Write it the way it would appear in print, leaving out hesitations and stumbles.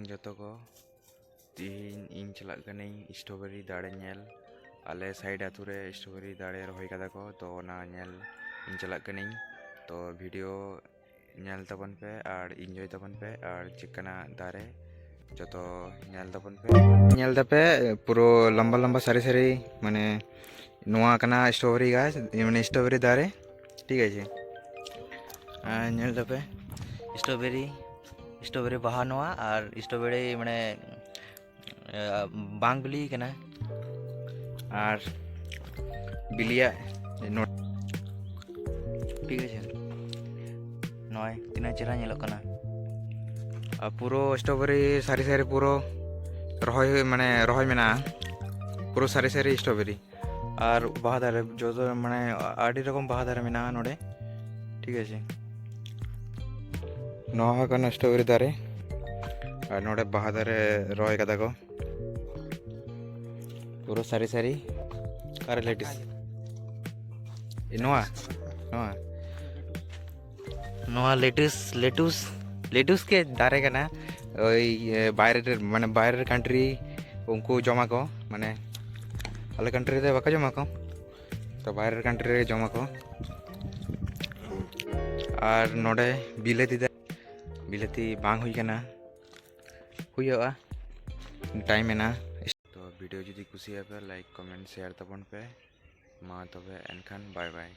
morning joto ko tin इन चला कने strawberry दाड़े nail आले साइड आतु रे स्ट्रॉबेरी दाड़े रहोय कदा को तो ना नेल इन चला कने तो वीडियो नेल तबन पे और एंजॉय तबन पे और चिकना दारे जोतो नेल तबन पे नेल दपे पुरो लंबा लंबा सारी सारी माने नोआ कना स्ट्रॉबेरी गाछ माने स्ट्रॉबेरी दारे ठीक है जी नेल दपे स्ट्रॉबेरी स्ट्रॉबेरी बाहा नोआ और स्ट्रॉबेरी माने बांग बिली कना और बिलिया नोट ठीक है नॉय तीना चेहरा नेलो कना पुरो स्ट्रॉबेरी सारी सारी पुरो रहोय माने रहोय मेना पुरो सारी सारी स्ट्रॉबेरी और बाहा दारे जो माने आडी रकम बाहा दारे मेना नोडे ठीक है नोहा कना स्ट्रॉबेरी दारे और नोडे बाहा दारे रहोय कदा को पुरो सारी सारी और लेटिस नोआ नोआ नोआ लेटुस लेटुस लेटुस के दारे कना ओई बाहर माने बाहर कंट्री उनको जमा को माने आले कंट्री रे बाका जमा को तो बाहर कंट्री रे जमा को और नोडे बिलेती बांग हुई कना हुईआ टाइम है ना तो वीडियो जुदी कुसिया पे लाइक कमेंट शेयर तबन पे मा तबे एनखान बाय बाय।